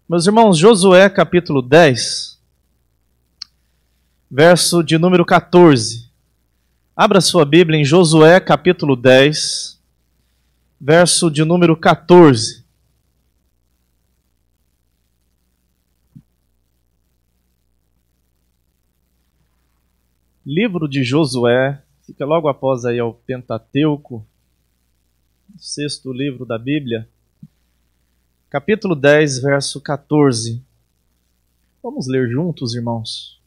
Meus irmãos, Josué capítulo 10, verso de número 14. Abra sua Bíblia em Josué capítulo 10, verso de número 14. Livro de Josué, fica logo após aí ao Pentateuco, sexto livro da Bíblia. Capítulo 10, verso 14. Vamos ler juntos, irmãos.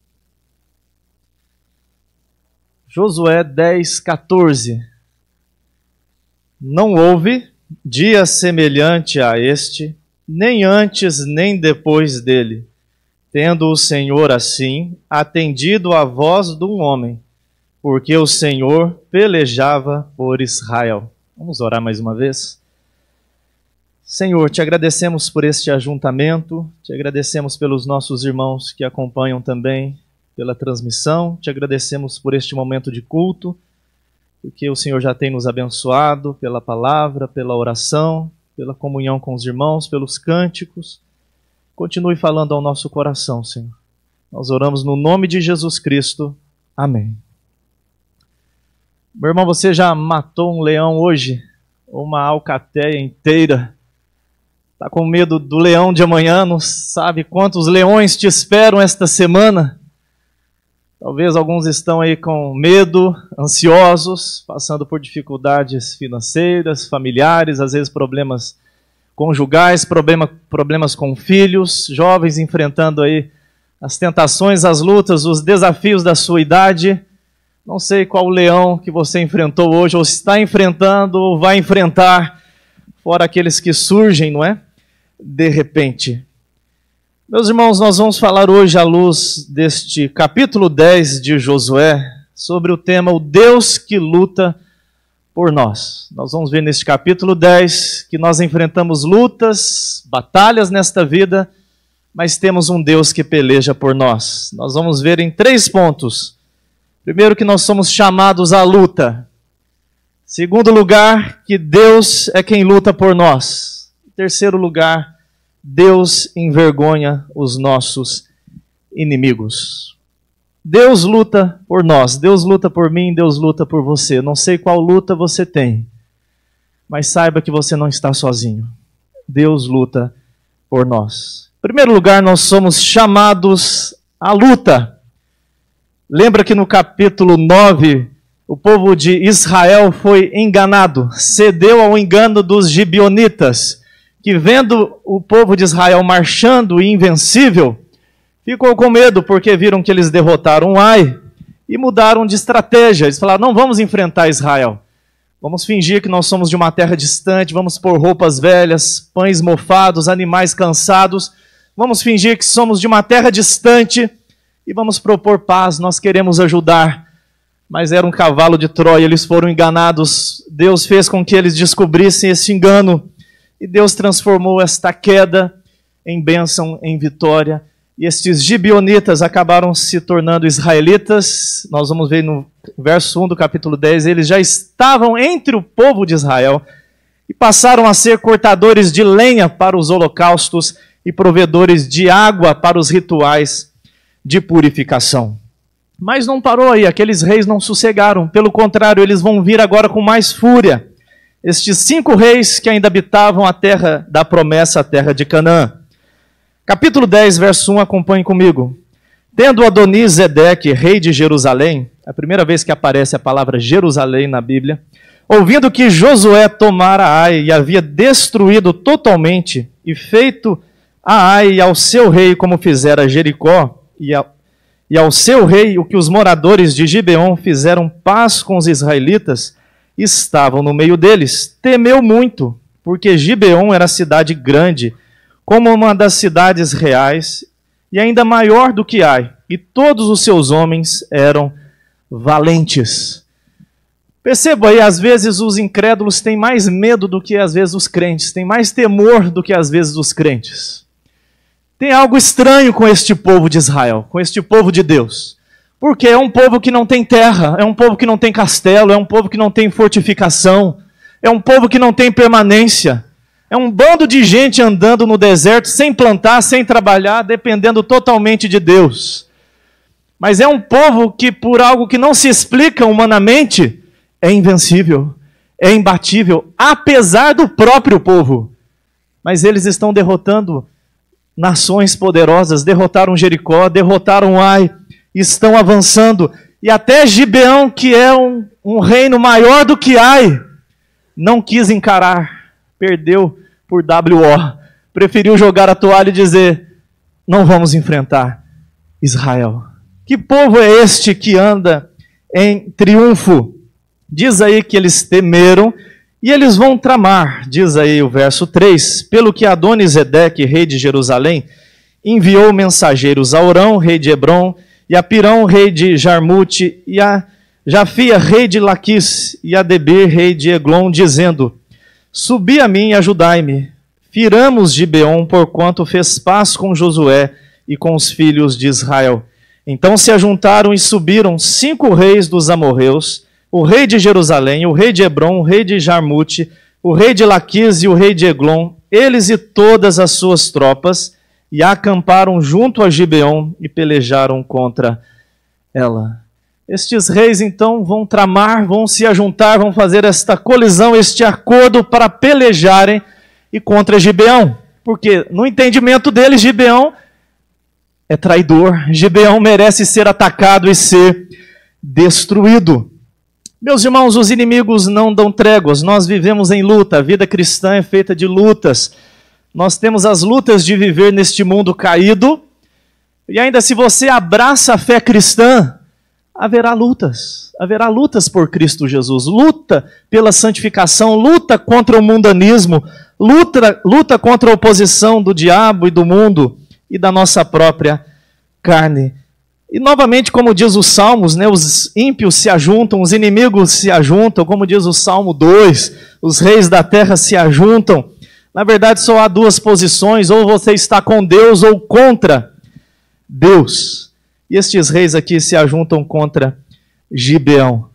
Josué 10, 14. Não houve dia semelhante a este, nem antes nem depois dele, tendo o Senhor assim atendido à voz de um homem, porque o Senhor pelejava por Israel. Vamos orar mais uma vez? Senhor, te agradecemos por este ajuntamento, te agradecemos pelos nossos irmãos que acompanham também pela transmissão, te agradecemos por este momento de culto, porque o Senhor já tem nos abençoado pela palavra, pela oração, pela comunhão com os irmãos, pelos cânticos. Continue falando ao nosso coração, Senhor. Nós oramos no nome de Jesus Cristo. Amém. Meu irmão, você já matou um leão hoje? Ou uma alcateia inteira? Está com medo do leão de amanhã? Não sabe quantos leões te esperam esta semana? Talvez alguns estão aí com medo, ansiosos, passando por dificuldades financeiras, familiares, às vezes problemas conjugais, problemas com filhos, jovens enfrentando aí as tentações, as lutas, os desafios da sua idade. Não sei qual leão que você enfrentou hoje, ou está enfrentando, ou vai enfrentar, fora aqueles que surgem, não é? De repente. Meus irmãos, nós vamos falar hoje à luz deste capítulo 10 de Josué, sobre o tema O Deus que luta por nós. Nós vamos ver neste capítulo 10 que nós enfrentamos lutas, batalhas nesta vida, mas temos um Deus que peleja por nós. Nós vamos ver em 3 pontos. Primeiro, que nós somos chamados à luta. Segundo lugar, que Deus é quem luta por nós. Terceiro lugar, Deus envergonha os nossos inimigos. Deus luta por nós, Deus luta por mim, Deus luta por você. Não sei qual luta você tem, mas saiba que você não está sozinho. Deus luta por nós. Em primeiro lugar, nós somos chamados à luta. Lembra que no capítulo 9, o povo de Israel foi enganado, cedeu ao engano dos gibeonitas, que vendo o povo de Israel marchando invencível, ficou com medo porque viram que eles derrotaram Ai e mudaram de estratégia. Eles falaram, não vamos enfrentar Israel. Vamos fingir que nós somos de uma terra distante, vamos pôr roupas velhas, pães mofados, animais cansados. Vamos fingir que somos de uma terra distante e vamos propor paz, nós queremos ajudar. Mas era um cavalo de Troia, eles foram enganados. Deus fez com que eles descobrissem esse engano. E Deus transformou esta queda em bênção, em vitória. E estes gibeonitas acabaram se tornando israelitas. Nós vamos ver no verso 1 do capítulo 10, eles já estavam entre o povo de Israel e passaram a ser cortadores de lenha para os holocaustos e provedores de água para os rituais de purificação. Mas não parou aí, aqueles reis não sossegaram. Pelo contrário, eles vão vir agora com mais fúria. Estes 5 reis que ainda habitavam a terra da promessa, a terra de Canaã. Capítulo 10, verso 1, acompanhe comigo. Tendo Adoni-Zedeque, rei de Jerusalém, a primeira vez que aparece a palavra Jerusalém na Bíblia, ouvindo que Josué tomara Ai e havia destruído totalmente, e feito a Ai e ao seu rei como fizera Jericó, e ao seu rei o que os moradores de Gibeon fizeram paz com os israelitas, estavam no meio deles. Temeu muito, porque Gibeon era cidade grande, como uma das cidades reais, e ainda maior do que Ai, e todos os seus homens eram valentes. Perceba aí, às vezes os incrédulos têm mais medo do que às vezes os crentes, têm mais temor do que às vezes os crentes. Tem algo estranho com este povo de Israel, com este povo de Deus. Porque é um povo que não tem terra, é um povo que não tem castelo, é um povo que não tem fortificação, é um povo que não tem permanência. É um bando de gente andando no deserto, sem plantar, sem trabalhar, dependendo totalmente de Deus. Mas é um povo que, por algo que não se explica humanamente, é invencível, é imbatível, apesar do próprio povo. Mas eles estão derrotando nações poderosas, derrotaram Jericó, derrotaram Ai, estão avançando. E até Gibeão, que é um reino maior do que Ai, não quis encarar, perdeu por WO. Preferiu jogar a toalha e dizer, não vamos enfrentar Israel. Que povo é este que anda em triunfo? Diz aí que eles temeram e eles vão tramar, diz aí o verso 3, pelo que Adoni-Zedeque, rei de Jerusalém, enviou mensageiros a Orão, rei de Hebron, e a Pirão, rei de Jarmute, e a Jafia, rei de Laquis, e a Debir, rei de Eglon, dizendo, subi a mim e ajudai-me, firamos Gibeon, porquanto fez paz com Josué e com os filhos de Israel. Então se ajuntaram e subiram 5 reis dos amorreus, o rei de Jerusalém, o rei de Hebron, o rei de Jarmute, o rei de Laquis e o rei de Eglon, eles e todas as suas tropas, e acamparam junto a Gibeon e pelejaram contra ela. Estes reis então vão tramar, vão se ajuntar, vão fazer esta colisão, este acordo para pelejarem e contra Gibeão. Porque no entendimento deles, Gibeão é traidor, Gibeão merece ser atacado e ser destruído. Meus irmãos, os inimigos não dão tréguas, nós vivemos em luta, a vida cristã é feita de lutas. Nós temos as lutas de viver neste mundo caído, e ainda se você abraça a fé cristã, haverá lutas por Cristo Jesus, luta pela santificação, luta contra o mundanismo, luta contra a oposição do diabo e do mundo e da nossa própria carne. E novamente, como diz os Salmos, né, os ímpios se ajuntam, os inimigos se ajuntam, como diz o Salmo 2, os reis da terra se ajuntam. Na verdade, só há 2 posições, ou você está com Deus ou contra Deus. E estes reis aqui se ajuntam contra Gibeão.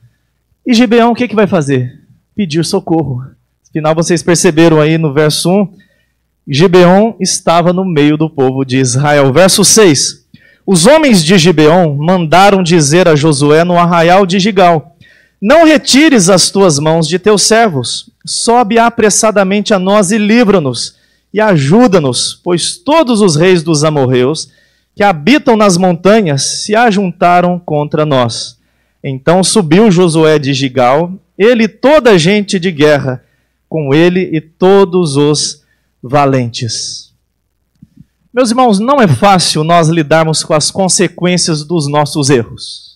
E Gibeão o que vai fazer? Pedir socorro. Afinal, vocês perceberam aí no verso 1, Gibeão estava no meio do povo de Israel. Verso 6, os homens de Gibeão mandaram dizer a Josué no arraial de Gigal, não retires as tuas mãos de teus servos, sobe apressadamente a nós e livra-nos, e ajuda-nos, pois todos os reis dos amorreus que habitam nas montanhas se ajuntaram contra nós. Então subiu Josué de Gigal, ele e toda a gente de guerra, com ele e todos os valentes. Meus irmãos, não é fácil nós lidarmos com as consequências dos nossos erros.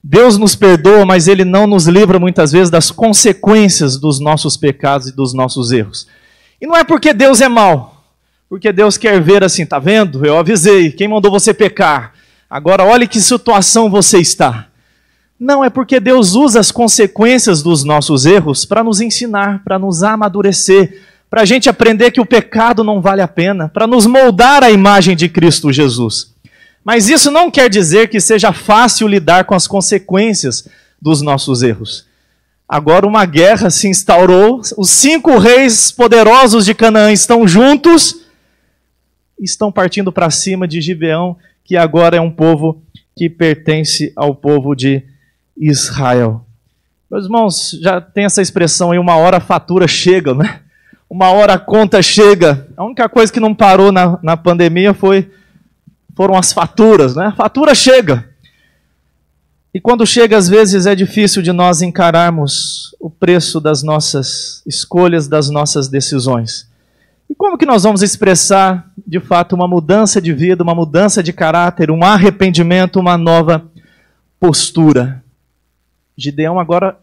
Deus nos perdoa, mas Ele não nos livra muitas vezes das consequências dos nossos pecados e dos nossos erros. E não é porque Deus é mau, porque Deus quer ver assim, tá vendo? Eu avisei, quem mandou você pecar? Agora olhe que situação você está. Não, é porque Deus usa as consequências dos nossos erros para nos ensinar, para nos amadurecer, para a gente aprender que o pecado não vale a pena, para nos moldar à imagem de Cristo Jesus. Mas isso não quer dizer que seja fácil lidar com as consequências dos nossos erros. Agora uma guerra se instaurou, os 5 reis poderosos de Canaã estão juntos, estão partindo para cima de Gibeão, que agora é um povo que pertence ao povo de Israel. Meus irmãos, já tem essa expressão aí, uma hora a fatura chega, né? Uma hora a conta chega. A única coisa que não parou na pandemia foram as faturas, né? A fatura chega. E quando chega, às vezes, é difícil de nós encararmos o preço das nossas escolhas, das nossas decisões. E como que nós vamos expressar, de fato, uma mudança de vida, uma mudança de caráter, um arrependimento, uma nova postura? Gideão agora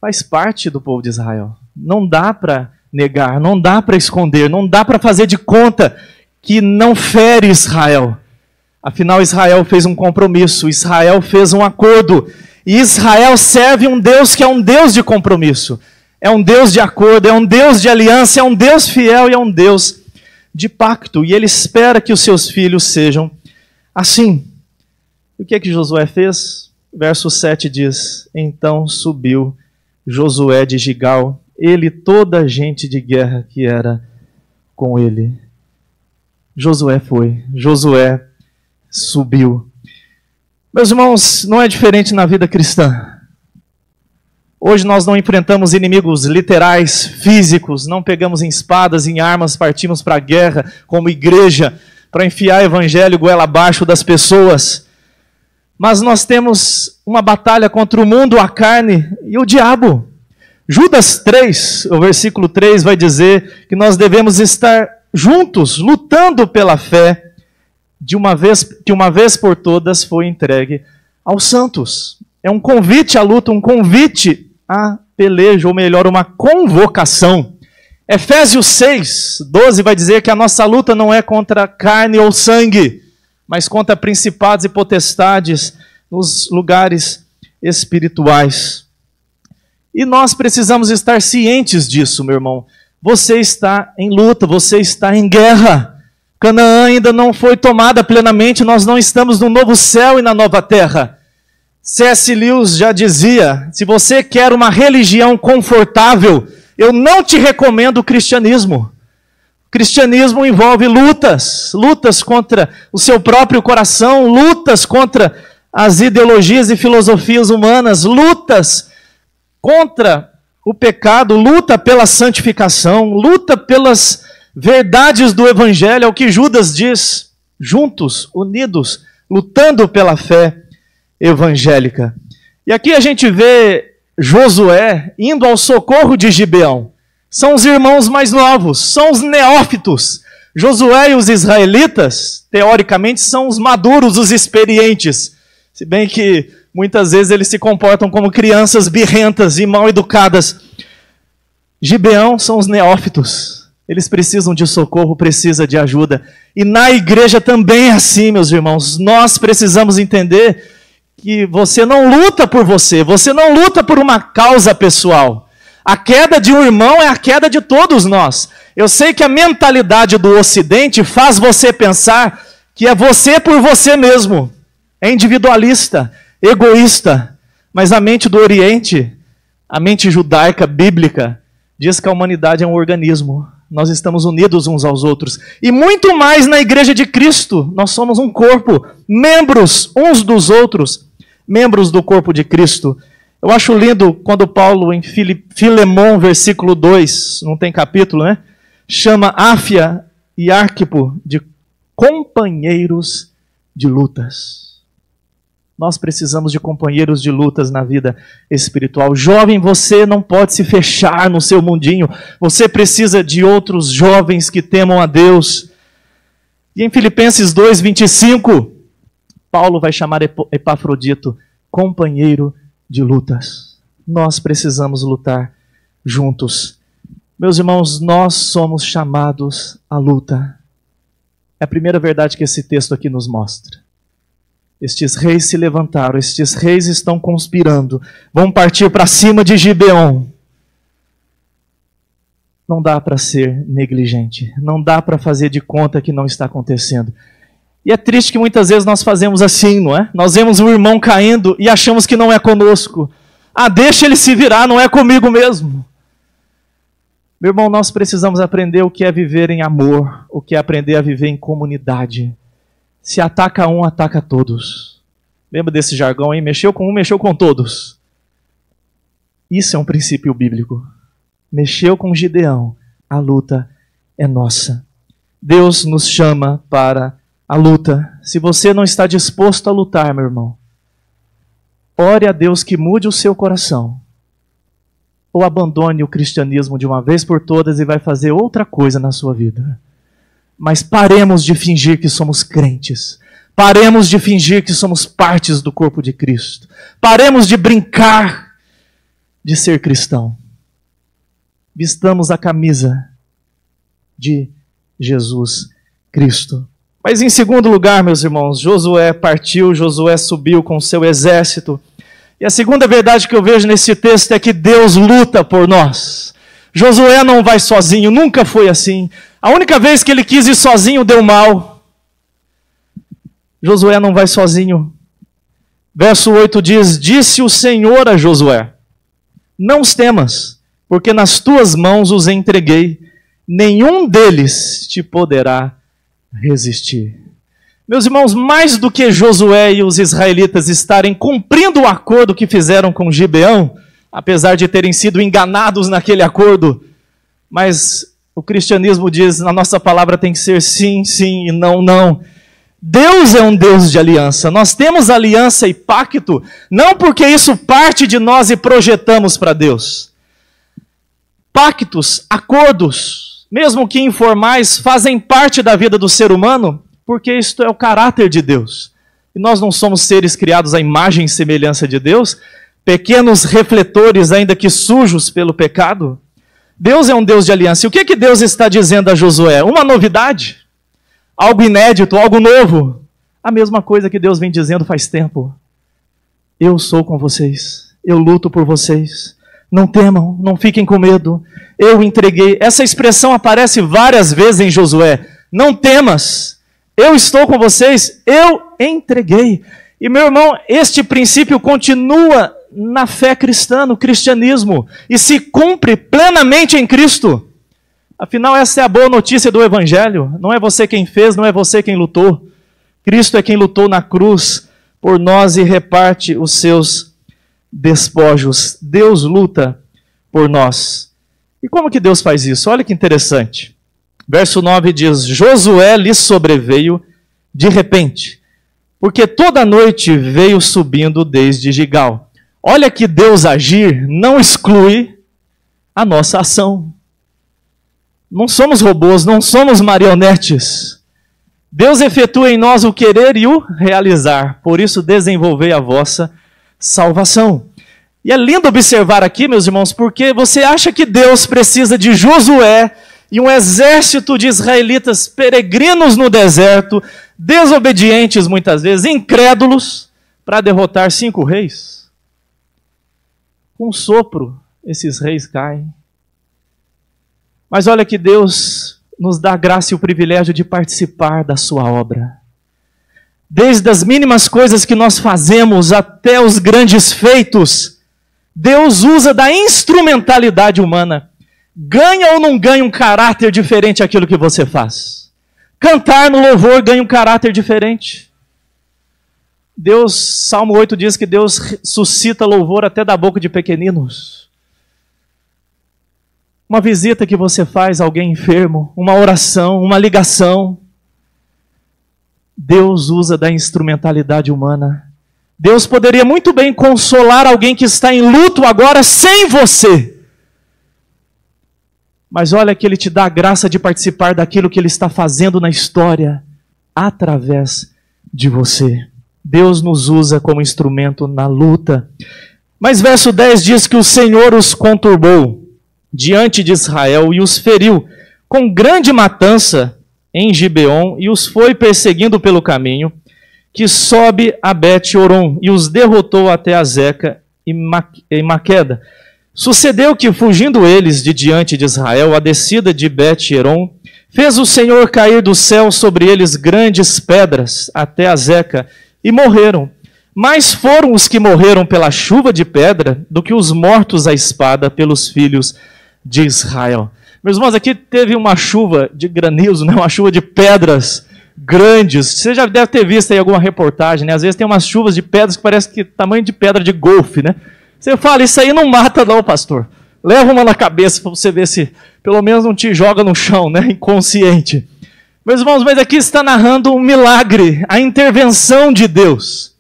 faz parte do povo de Israel. Não dá para negar, não dá para esconder, não dá para fazer de conta que não fere Israel. Afinal, Israel fez um compromisso, Israel fez um acordo, e Israel serve um Deus que é um Deus de compromisso, é um Deus de acordo, é um Deus de aliança, é um Deus fiel e é um Deus de pacto, e Ele espera que os seus filhos sejam assim. E o que é que Josué fez? Verso 7 diz, então subiu Josué de Gigal, ele, toda a gente de guerra que era com ele. Josué foi, Josué subiu. Meus irmãos, não é diferente na vida cristã. Hoje nós não enfrentamos inimigos literais, físicos, não pegamos em espadas, em armas, partimos para a guerra como igreja, para enfiar evangelho goela abaixo das pessoas. Mas nós temos uma batalha contra o mundo, a carne e o diabo. Judas 3, o versículo 3 vai dizer que nós devemos estar juntos, lutando pela fé, que uma vez por todas foi entregue aos santos. É um convite à luta, um convite à peleja, ou melhor, uma convocação. Efésios 6, 12 vai dizer que a nossa luta não é contra carne ou sangue, mas contra principados e potestades nos lugares espirituais. E nós precisamos estar cientes disso, meu irmão. Você está em luta, você está em guerra. Canaã ainda não foi tomada plenamente, nós não estamos no novo céu e na nova terra. C.S. Lewis já dizia, se você quer uma religião confortável, eu não te recomendo o cristianismo. O cristianismo envolve lutas, lutas contra o seu próprio coração, lutas contra as ideologias e filosofias humanas, lutas contra o pecado, luta pela santificação, luta pelas verdades do Evangelho, é o que Judas diz, juntos, unidos, lutando pela fé evangélica. E aqui a gente vê Josué indo ao socorro de Gibeão. São os irmãos mais novos, são os neófitos. Josué e os israelitas, teoricamente, são os maduros, os experientes. Se bem que muitas vezes eles se comportam como crianças birrentas e mal educadas. Gibeão são os neófitos. Eles precisam de socorro, precisam de ajuda. E na igreja também é assim, meus irmãos. Nós precisamos entender que você não luta por você não luta por uma causa pessoal. A queda de um irmão é a queda de todos nós. Eu sei que a mentalidade do Ocidente faz você pensar que é você por você mesmo. É individualista, egoísta. Mas a mente do Oriente, a mente judaica, bíblica, diz que a humanidade é um organismo. Nós estamos unidos uns aos outros. E muito mais na igreja de Cristo. Nós somos um corpo, membros uns dos outros, membros do corpo de Cristo. Eu acho lindo quando Paulo, em Filemão, versículo 2, não tem capítulo, né? Chama Áfia e Arquipo de companheiros de lutas. Nós precisamos de companheiros de lutas na vida espiritual. Jovem, você não pode se fechar no seu mundinho. Você precisa de outros jovens que temam a Deus. E em Filipenses 2, 25, Paulo vai chamar Epafrodito companheiro de lutas. Nós precisamos lutar juntos. Meus irmãos, nós somos chamados à luta. É a primeira verdade que esse texto aqui nos mostra. Estes reis se levantaram, estes reis estão conspirando, vão partir para cima de Gibeão. Não dá para ser negligente, não dá para fazer de conta que não está acontecendo. E é triste que muitas vezes nós fazemos assim, não é? Nós vemos um irmão caindo e achamos que não é conosco. Ah, deixa ele se virar, não é comigo mesmo. Meu irmão, nós precisamos aprender o que é viver em amor, o que é aprender a viver em comunidade. Se ataca um, ataca todos. Lembra desse jargão aí? Mexeu com um, mexeu com todos. Isso é um princípio bíblico. Mexeu com Gideão, a luta é nossa. Deus nos chama para a luta. Se você não está disposto a lutar, meu irmão, ore a Deus que mude o seu coração. Ou abandone o cristianismo de uma vez por todas e vai fazer outra coisa na sua vida. Mas paremos de fingir que somos crentes. Paremos de fingir que somos partes do corpo de Cristo. Paremos de brincar de ser cristão. Vistamos a camisa de Jesus Cristo. Mas em segundo lugar, meus irmãos, Josué partiu, Josué subiu com seu exército. E a segunda verdade que eu vejo nesse texto é que Deus luta por nós. Josué não vai sozinho, nunca foi assim. A única vez que ele quis ir sozinho deu mal. Josué não vai sozinho. Verso 8 diz: Disse o Senhor a Josué: Não os temas, porque nas tuas mãos os entreguei, nenhum deles te poderá resistir. Meus irmãos, mais do que Josué e os israelitas estarem cumprindo o acordo que fizeram com Gibeão, apesar de terem sido enganados naquele acordo, mas o cristianismo diz, na nossa palavra tem que ser sim, sim e não, não. Deus é um Deus de aliança. Nós temos aliança e pacto, não porque isso parte de nós e projetamos para Deus. Pactos, acordos, mesmo que informais, fazem parte da vida do ser humano, porque isto é o caráter de Deus. E nós não somos seres criados à imagem e semelhança de Deus, pequenos refletores, ainda que sujos pelo pecado. Deus é um Deus de aliança. E o que Deus está dizendo a Josué? Uma novidade? Algo inédito, algo novo? A mesma coisa que Deus vem dizendo faz tempo. Eu sou com vocês, eu luto por vocês. Não temam, não fiquem com medo. Eu entreguei. Essa expressão aparece várias vezes em Josué. Não temas. Eu estou com vocês, eu entreguei. E meu irmão, este princípio continua na fé cristã, no cristianismo, e se cumpre plenamente em Cristo. Afinal, essa é a boa notícia do Evangelho. Não é você quem fez, não é você quem lutou. Cristo é quem lutou na cruz por nós e reparte os seus despojos. Deus luta por nós. E como que Deus faz isso? Olha que interessante. Verso 9 diz, Josué lhe sobreveio de repente, porque toda noite veio subindo desde Gigal. Olha que Deus agir não exclui a nossa ação. Não somos robôs, não somos marionetes. Deus efetua em nós o querer e o realizar. Por isso desenvolvei a vossa salvação. E é lindo observar aqui, meus irmãos, porque você acha que Deus precisa de Josué e um exército de israelitas peregrinos no deserto, desobedientes muitas vezes, incrédulos, para derrotar 5 reis? Com um sopro, esses reis caem. Mas olha que Deus nos dá a graça e o privilégio de participar da sua obra. Desde as mínimas coisas que nós fazemos até os grandes feitos, Deus usa da instrumentalidade humana. Ganha ou não ganha um caráter diferente aquilo que você faz? Cantar no louvor ganha um caráter diferente. Deus, Salmo 8 diz que Deus suscita louvor até da boca de pequeninos. Uma visita que você faz a alguém enfermo, uma oração, uma ligação. Deus usa da instrumentalidade humana. Deus poderia muito bem consolar alguém que está em luto agora sem você. Mas olha que Ele te dá a graça de participar daquilo que Ele está fazendo na história através de você. Deus nos usa como instrumento na luta. Mas verso 10 diz que o Senhor os conturbou diante de Israel e os feriu com grande matança em Gibeon e os foi perseguindo pelo caminho que sobe a Bet-Horon e os derrotou até Azeca e Maqueda. Sucedeu que, fugindo eles de diante de Israel, a descida de Bet-Horon, fez o Senhor cair do céu sobre eles grandes pedras até Azeca e morreram. Mais foram os que morreram pela chuva de pedra do que os mortos à espada pelos filhos de Israel. Meus irmãos, aqui teve uma chuva de granizo, né? Uma chuva de pedras grandes. Você já deve ter visto aí alguma reportagem, né? Às vezes tem umas chuvas de pedras que parece que tamanho de pedra de golfe, né? Você fala, isso aí não mata não, pastor. Leva uma na cabeça para você ver se pelo menos não te joga no chão, né? Inconsciente. Meus irmãos, mas aqui está narrando um milagre, a intervenção de Deus.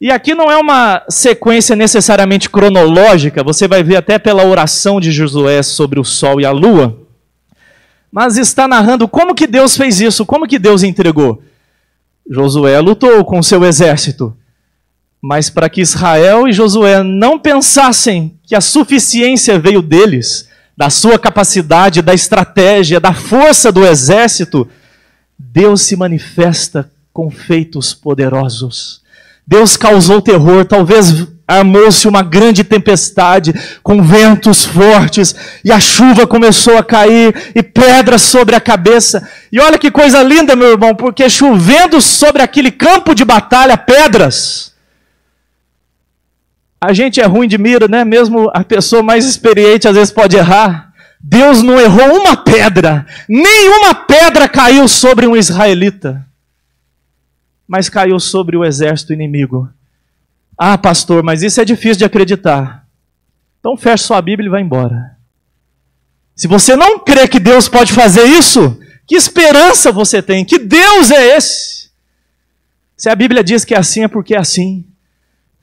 E aqui não é uma sequência necessariamente cronológica, você vai ver até pela oração de Josué sobre o sol e a lua, mas está narrando como que Deus fez isso, como que Deus entregou. Josué lutou com seu exército, mas para que Israel e Josué não pensassem que a suficiência veio deles, da sua capacidade, da estratégia, da força do exército, Deus se manifesta com feitos poderosos. Deus causou terror, talvez armou-se uma grande tempestade com ventos fortes e a chuva começou a cair e pedras sobre a cabeça. E olha que coisa linda, meu irmão, porque chovendo sobre aquele campo de batalha pedras, A gente é ruim de mira, né? Mesmo a pessoa mais experiente às vezes pode errar. Deus não errou uma pedra. Nenhuma pedra caiu sobre um israelita. Mas caiu sobre o exército inimigo. Ah, pastor, mas isso é difícil de acreditar. Então feche sua Bíblia e vá embora. Se você não crê que Deus pode fazer isso, que esperança você tem? Que Deus é esse? Se a Bíblia diz que é assim, é porque é assim.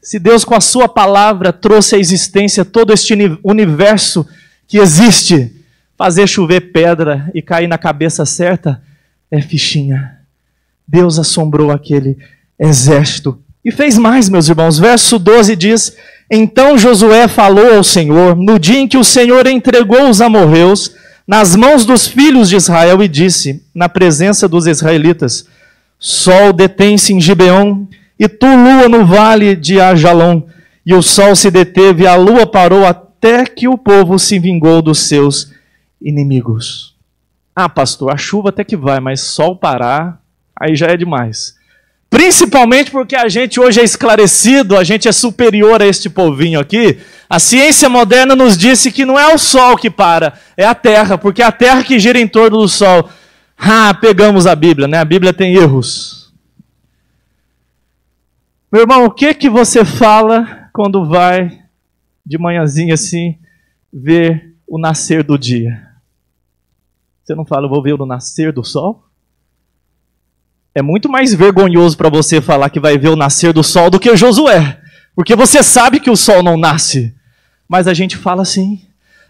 Se Deus com a sua palavra trouxe à existência todo este universo que existe, fazer chover pedra e cair na cabeça certa, é fichinha. Deus assombrou aquele exército. E fez mais, meus irmãos. Verso 12 diz: então Josué falou ao Senhor, no dia em que o Senhor entregou os amorreus nas mãos dos filhos de Israel, e disse, na presença dos israelitas: sol detém-se em Gibeon, e tu, lua, no vale de Ajalon. E o sol se deteve, e a lua parou, até que o povo se vingou dos seus inimigos. Ah, pastor, a chuva até que vai, mas sol parar, aí já é demais. Principalmente porque a gente hoje é esclarecido, a gente é superior a este povinho aqui. A ciência moderna nos disse que não é o sol que para, é a terra, porque é a terra que gira em torno do sol. Ah, pegamos a Bíblia, né? A Bíblia tem erros. Meu irmão, o que você fala quando vai de manhãzinha assim ver o nascer do dia? Você não fala, eu vou ver o nascer do sol? É muito mais vergonhoso para você falar que vai ver o nascer do sol do que Josué, porque você sabe que o sol não nasce. Mas a gente fala assim: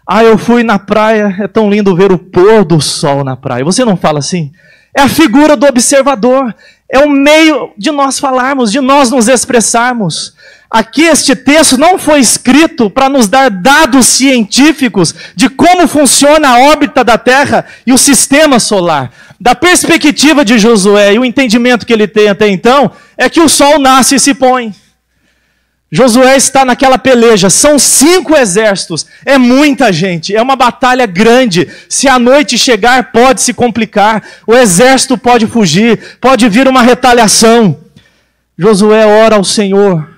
ah, eu fui na praia, é tão lindo ver o pôr do sol na praia. Você não fala assim? É a figura do observador, é o meio de nós falarmos, de nós nos expressarmos. Aqui este texto não foi escrito para nos dar dados científicos de como funciona a órbita da Terra e o sistema solar. Da perspectiva de Josué e o entendimento que ele tem até então, é que o sol nasce e se põe. Josué está naquela peleja, são 5 exércitos, é muita gente, é uma batalha grande. Se a noite chegar, pode se complicar, o exército pode fugir, pode vir uma retaliação. Josué ora ao Senhor,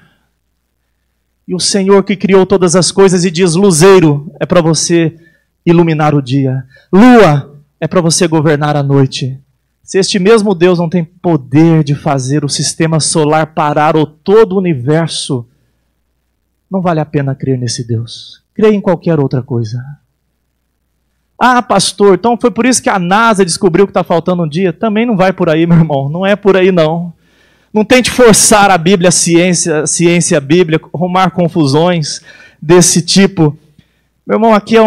e o Senhor que criou todas as coisas e diz: luzeiro é para você iluminar o dia, lua é para você governar a noite. Se este mesmo Deus não tem poder de fazer o sistema solar parar ou todo o universo, não vale a pena crer nesse Deus. Creia em qualquer outra coisa. Ah, pastor, então foi por isso que a NASA descobriu que está faltando um dia? Também não vai por aí, meu irmão. Não é por aí, não. Não tente forçar a Bíblia, a ciência, a Bíblia, arrumar confusões desse tipo. Meu irmão, aqui é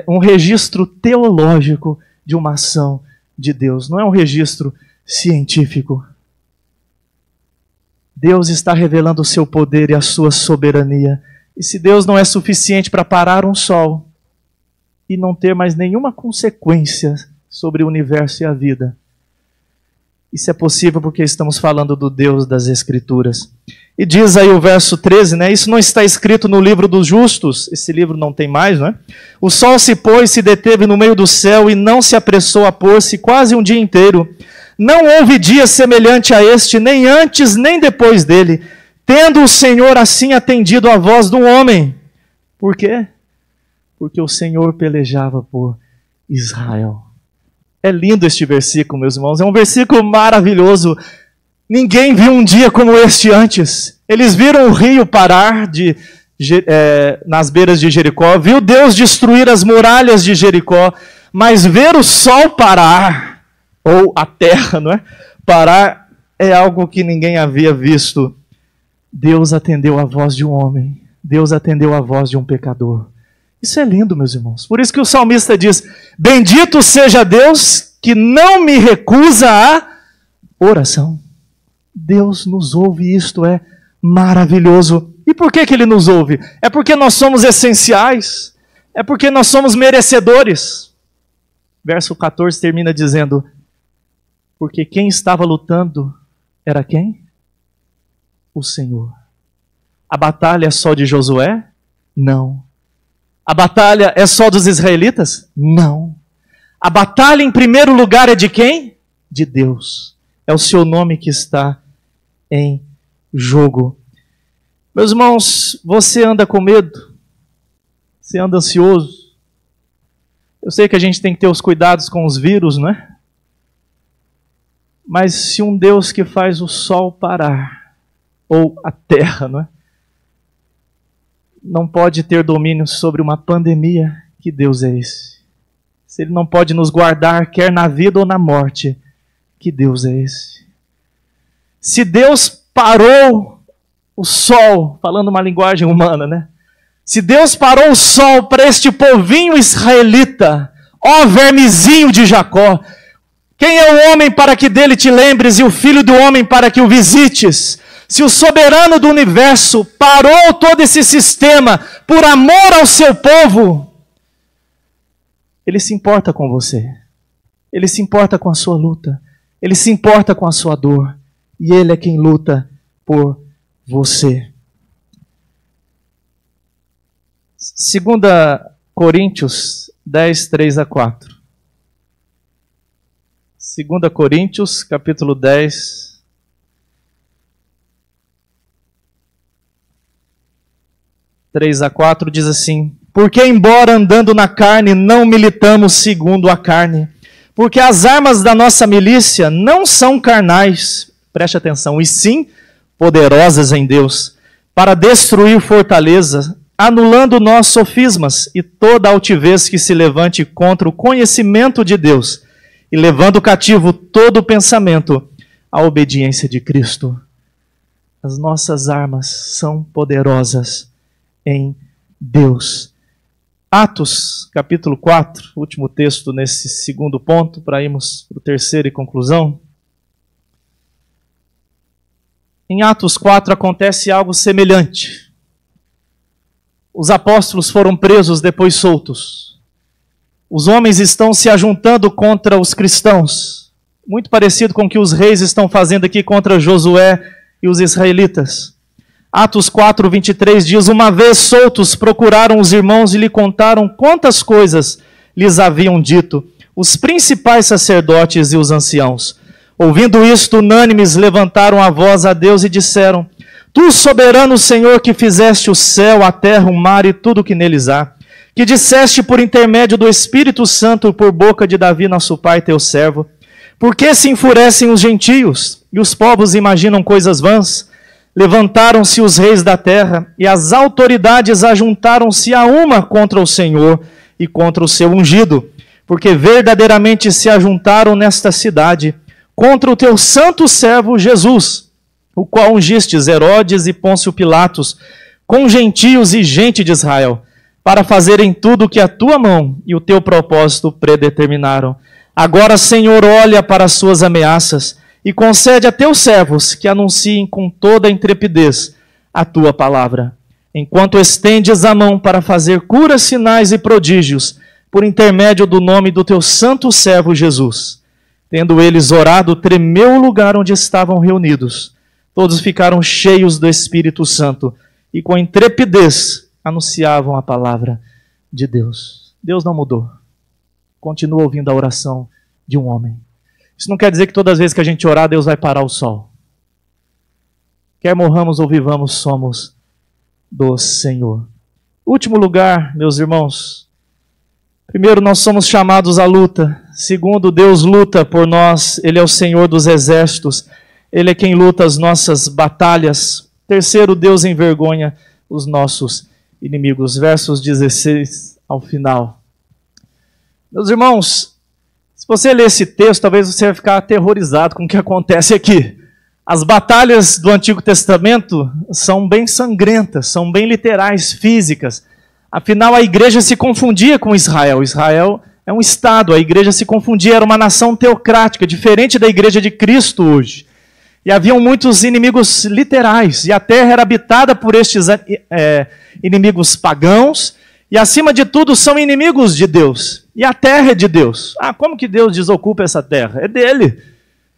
um registro teológico de uma ação de Deus. Não é um registro científico. Deus está revelando o seu poder e a sua soberania. E se Deus não é suficiente para parar um sol e não ter mais nenhuma consequência sobre o universo e a vida, isso é possível porque estamos falando do Deus das Escrituras. E diz aí o verso 13, né? Isso não está escrito no livro dos justos, esse livro não tem mais, não é? O sol se pôs, se deteve no meio do céu e não se apressou a pôr-se quase um dia inteiro. Não houve dia semelhante a este, nem antes nem depois dele, tendo o Senhor assim atendido a voz do homem. Por quê? Porque o Senhor pelejava por Israel. É lindo este versículo, meus irmãos, é um versículo maravilhoso. Ninguém viu um dia como este antes. Eles viram o rio parar nas beiras de Jericó, viu Deus destruir as muralhas de Jericó, mas ver o sol parar, ou a terra, não é? Parar é algo que ninguém havia visto. Deus atendeu a voz de um homem, Deus atendeu a voz de um pecador. Isso é lindo, meus irmãos. Por isso que o salmista diz: bendito seja Deus que não me recusa a oração. Deus nos ouve e isto é maravilhoso. E por que Ele nos ouve? É porque nós somos essenciais. É porque nós somos merecedores. Verso 14 termina dizendo: porque quem estava lutando era quem? O Senhor. A batalha é só de Josué? Não. A batalha é só dos israelitas? Não. A batalha, em primeiro lugar, é de quem? De Deus. É o seu nome que está em jogo. Meus irmãos, você anda com medo? Você anda ansioso? Eu sei que a gente tem que ter os cuidados com os vírus, não é? Mas se um Deus que faz o sol parar, ou a terra, não é? Não pode ter domínio sobre uma pandemia, que Deus é esse? Se Ele não pode nos guardar, quer na vida ou na morte, que Deus é esse? Se Deus parou o sol, falando uma linguagem humana, né? Se Deus parou o sol para este povinho israelita, ó vermezinho de Jacó, quem é o homem para que dele te lembres e o filho do homem para que o visites? Se o soberano do universo parou todo esse sistema por amor ao seu povo, Ele se importa com você. Ele se importa com a sua luta. Ele se importa com a sua dor. E Ele é quem luta por você. 2 Coríntios 10, 3-4. 2 Coríntios, capítulo 10. (3 a 4) diz assim: porque embora andando na carne, não militamos segundo a carne, porque as armas da nossa milícia não são carnais, preste atenção, e sim poderosas em Deus, para destruir fortaleza, anulando nós sofismas e toda altivez que se levante contra o conhecimento de Deus, e levando cativo todo o pensamento à obediência de Cristo. As nossas armas são poderosas em Deus. Atos, capítulo 4, último texto nesse segundo ponto, para irmos para o terceiro e conclusão. Em Atos 4 acontece algo semelhante. Os apóstolos foram presos, depois soltos. Os homens estão se ajuntando contra os cristãos, muito parecido com o que os reis estão fazendo aqui contra Josué e os israelitas. Atos 4, 23 diz: uma vez soltos, procuraram os irmãos e lhe contaram quantas coisas lhes haviam dito os principais sacerdotes e os anciãos. Ouvindo isto, unânimes levantaram a voz a Deus e disseram: Tu, soberano Senhor, que fizeste o céu, a terra, o mar e tudo o que neles há, que disseste por intermédio do Espírito Santo por boca de Davi, nosso pai, teu servo, por que se enfurecem os gentios e os povos imaginam coisas vãs? Levantaram-se os reis da terra e as autoridades ajuntaram-se a uma contra o Senhor e contra o seu ungido, porque verdadeiramente se ajuntaram nesta cidade contra o teu santo servo Jesus, o qual ungistes Herodes e Pôncio Pilatos, com gentios e gente de Israel, para fazerem tudo o que a tua mão e o teu propósito predeterminaram. Agora, Senhor, olha para as suas ameaças e concede a teus servos que anunciem com toda a intrepidez a tua palavra, enquanto estendes a mão para fazer curas, sinais e prodígios, por intermédio do nome do teu santo servo Jesus. Tendo eles orado, tremeu o lugar onde estavam reunidos. Todos ficaram cheios do Espírito Santo e com intrepidez anunciavam a palavra de Deus. Deus não mudou. Continua ouvindo a oração de um homem. Isso não quer dizer que todas as vezes que a gente orar, Deus vai parar o sol. Quer morramos ou vivamos, somos do Senhor. Último lugar, meus irmãos. Primeiro, nós somos chamados à luta. Segundo, Deus luta por nós. Ele é o Senhor dos exércitos. Ele é quem luta as nossas batalhas. Terceiro, Deus envergonha os nossos inimigos. Versos 16 ao final. Meus irmãos, se você ler esse texto, talvez você vai ficar aterrorizado com o que acontece aqui. As batalhas do Antigo Testamento são bem sangrentas, são bem literais, físicas. Afinal, a igreja se confundia com Israel. Israel é um estado, a igreja se confundia, era uma nação teocrática, diferente da igreja de Cristo hoje. E haviam muitos inimigos literais, e a terra era habitada por estes inimigos pagãos, e acima de tudo são inimigos de Deus. E a terra é de Deus. Ah, como que Deus desocupa essa terra? É dele.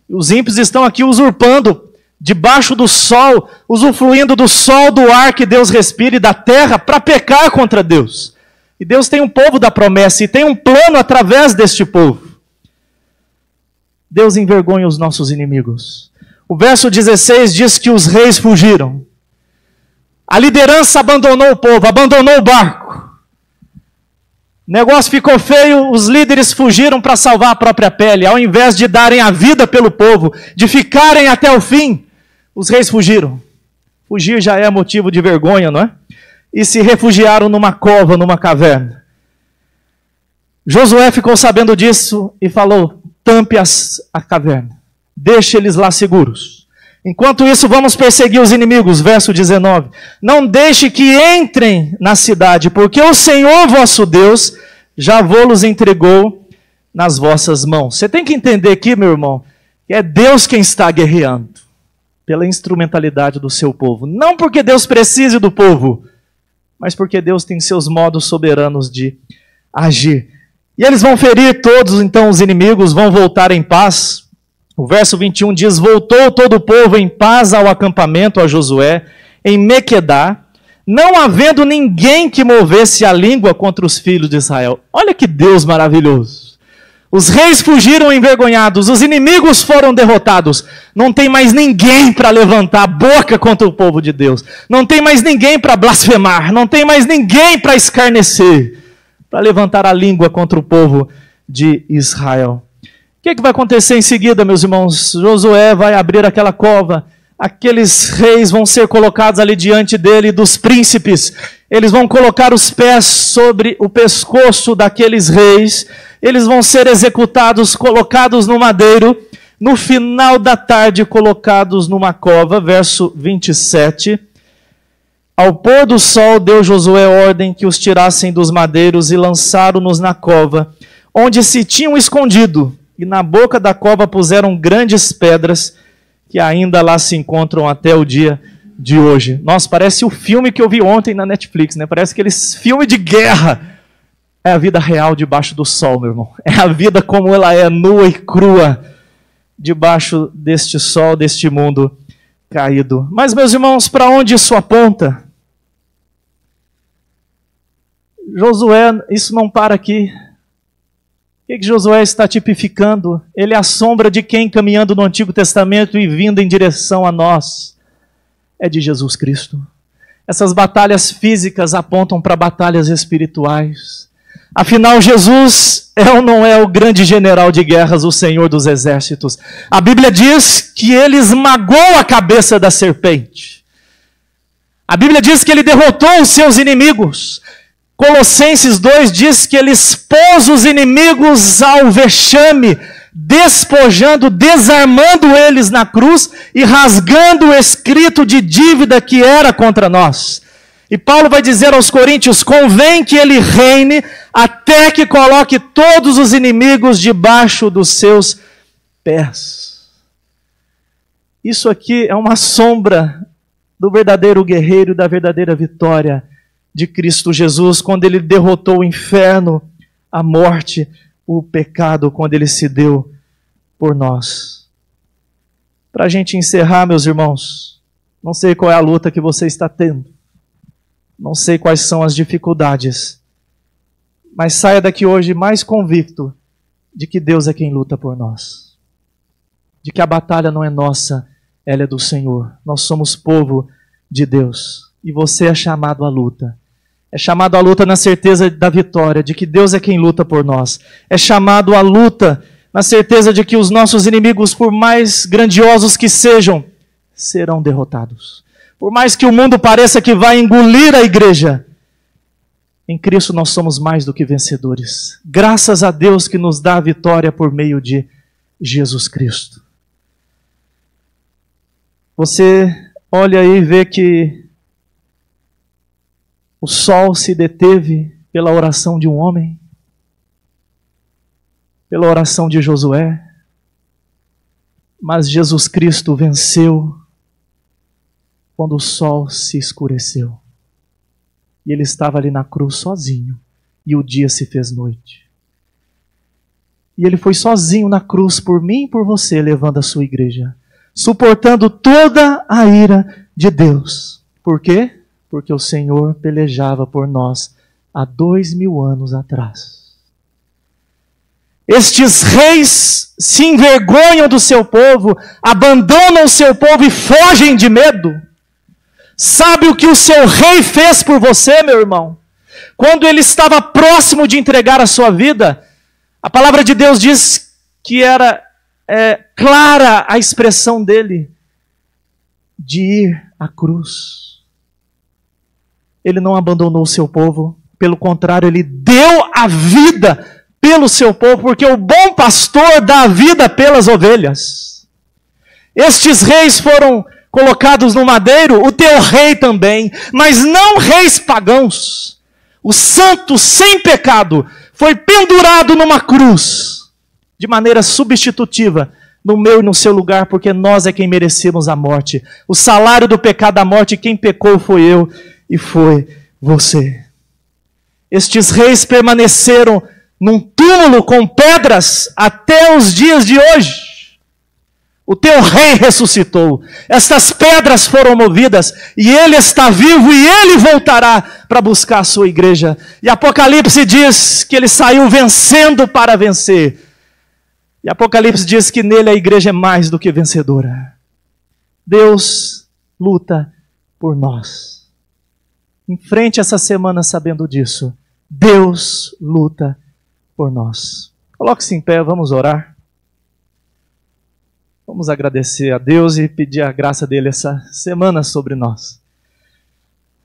Os ímpios estão aqui usurpando, debaixo do sol, usufruindo do sol, do ar que Deus respira e da terra, para pecar contra Deus. E Deus tem um povo da promessa, e tem um plano através deste povo. Deus envergonha os nossos inimigos. O verso 16 diz que os reis fugiram. A liderança abandonou o povo, abandonou o barco. O negócio ficou feio, os líderes fugiram para salvar a própria pele. Ao invés de darem a vida pelo povo, de ficarem até o fim, os reis fugiram. Fugir já é motivo de vergonha, não é? E se refugiaram numa cova, numa caverna. Josué ficou sabendo disso e falou: tampe a caverna, deixe eles lá seguros. Enquanto isso, vamos perseguir os inimigos. Verso 19. Não deixe que entrem na cidade, porque o Senhor vosso Deus já vos entregou nas vossas mãos. Você tem que entender aqui, meu irmão, que é Deus quem está guerreando pela instrumentalidade do seu povo. Não porque Deus precise do povo, mas porque Deus tem seus modos soberanos de agir. E eles vão ferir todos, então, os inimigos, vão voltar em paz. O verso 21 diz: voltou todo o povo em paz ao acampamento, a Josué, em Mequedá, não havendo ninguém que movesse a língua contra os filhos de Israel. Olha que Deus maravilhoso. Os reis fugiram envergonhados, os inimigos foram derrotados. Não tem mais ninguém para levantar a boca contra o povo de Deus. Não tem mais ninguém para blasfemar. Não tem mais ninguém para escarnecer, para levantar a língua contra o povo de Israel. O que vai acontecer em seguida, meus irmãos? Josué vai abrir aquela cova, aqueles reis vão ser colocados ali diante dele, dos príncipes, eles vão colocar os pés sobre o pescoço daqueles reis, eles vão ser executados, colocados no madeiro, no final da tarde colocados numa cova, verso 27. Ao pôr do sol deu Josué ordem que os tirassem dos madeiros e lançaram-nos na cova, onde se tinham escondido. E na boca da cova puseram grandes pedras que ainda lá se encontram até o dia de hoje. Nossa, parece o filme que eu vi ontem na Netflix, né? Parece aqueles filmes de guerra. É a vida real debaixo do sol, meu irmão. É a vida como ela é, nua e crua, debaixo deste sol, deste mundo caído. Mas, meus irmãos, para onde isso aponta? Josué, isso não para aqui. O que Josué está tipificando? Ele é a sombra de quem caminhando no Antigo Testamento e vindo em direção a nós? É de Jesus Cristo. Essas batalhas físicas apontam para batalhas espirituais. Afinal, Jesus é ou não é o grande general de guerras, o Senhor dos exércitos? A Bíblia diz que ele esmagou a cabeça da serpente. A Bíblia diz que ele derrotou os seus inimigos. Colossenses 2 diz que ele expôs os inimigos ao vexame, despojando, desarmando eles na cruz e rasgando o escrito de dívida que era contra nós. E Paulo vai dizer aos coríntios: convém que ele reine até que coloque todos os inimigos debaixo dos seus pés. Isso aqui é uma sombra do verdadeiro guerreiro e da verdadeira vitória de Cristo Jesus, quando ele derrotou o inferno, a morte, o pecado, quando ele se deu por nós. Para a gente encerrar, meus irmãos, não sei qual é a luta que você está tendo, não sei quais são as dificuldades, mas saia daqui hoje mais convicto de que Deus é quem luta por nós, de que a batalha não é nossa, ela é do Senhor. Nós somos povo de Deus e você é chamado à luta. É chamado à luta na certeza da vitória, de que Deus é quem luta por nós. É chamado à luta na certeza de que os nossos inimigos, por mais grandiosos que sejam, serão derrotados. Por mais que o mundo pareça que vai engolir a igreja, em Cristo nós somos mais do que vencedores. Graças a Deus que nos dá a vitória por meio de Jesus Cristo. Você olha aí e vê que o sol se deteve pela oração de um homem, pela oração de Josué, mas Jesus Cristo venceu quando o sol se escureceu. E ele estava ali na cruz sozinho, e o dia se fez noite. E ele foi sozinho na cruz por mim e por você, levando a sua igreja, suportando toda a ira de Deus. Por quê? Porque o Senhor pelejava por nós há 2000 anos atrás. Estes reis se envergonham do seu povo, abandonam o seu povo e fogem de medo. Sabe o que o seu rei fez por você, meu irmão? Quando ele estava próximo de entregar a sua vida, a palavra de Deus diz que era clara a expressão dele de ir à cruz. Ele não abandonou o seu povo, pelo contrário, ele deu a vida pelo seu povo, porque o bom pastor dá a vida pelas ovelhas. Estes reis foram colocados no madeiro, o teu rei também, mas não reis pagãos. O santo sem pecado foi pendurado numa cruz, de maneira substitutiva, no meu e no seu lugar, porque nós é quem merecemos a morte. O salário do pecado, a morte, quem pecou foi eu e foi você. Estes reis permaneceram num túmulo com pedras até os dias de hoje. O teu rei ressuscitou. Estas pedras foram movidas e ele está vivo e ele voltará para buscar a sua igreja. E Apocalipse diz que ele saiu vencendo para vencer. E Apocalipse diz que nele a igreja é mais do que vencedora. Deus luta por nós. Enfrente essa semana sabendo disso. Deus luta por nós. Coloque-se em pé, vamos orar. Vamos agradecer a Deus e pedir a graça dele essa semana sobre nós.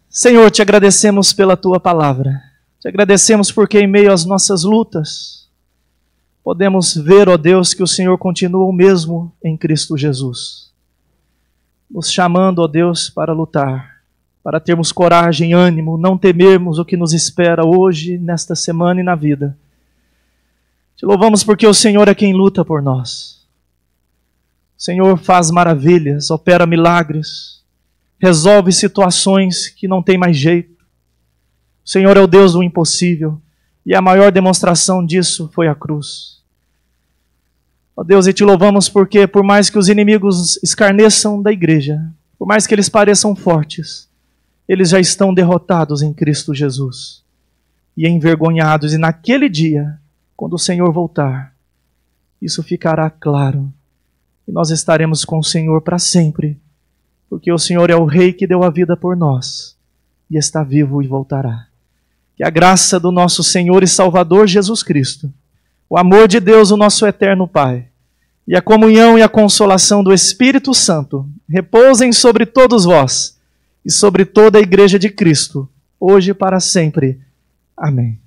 Senhor, te agradecemos pela tua palavra. Te agradecemos porque em meio às nossas lutas, podemos ver, ó Deus, que o Senhor continua o mesmo em Cristo Jesus. Nos chamando, ó Deus, para lutar, para termos coragem, ânimo, não temermos o que nos espera hoje, nesta semana e na vida. Te louvamos porque o Senhor é quem luta por nós. O Senhor faz maravilhas, opera milagres, resolve situações que não tem mais jeito. O Senhor é o Deus do impossível e a maior demonstração disso foi a cruz. Ó Deus, e te louvamos porque por mais que os inimigos escarneçam da igreja, por mais que eles pareçam fortes, eles já estão derrotados em Cristo Jesus e envergonhados. E naquele dia, quando o Senhor voltar, isso ficará claro. E nós estaremos com o Senhor para sempre, porque o Senhor é o Rei que deu a vida por nós e está vivo e voltará. Que a graça do nosso Senhor e Salvador Jesus Cristo, o amor de Deus, o nosso eterno Pai, e a comunhão e a consolação do Espírito Santo repousem sobre todos vós e sobre toda a igreja de Cristo, hoje e para sempre. Amém.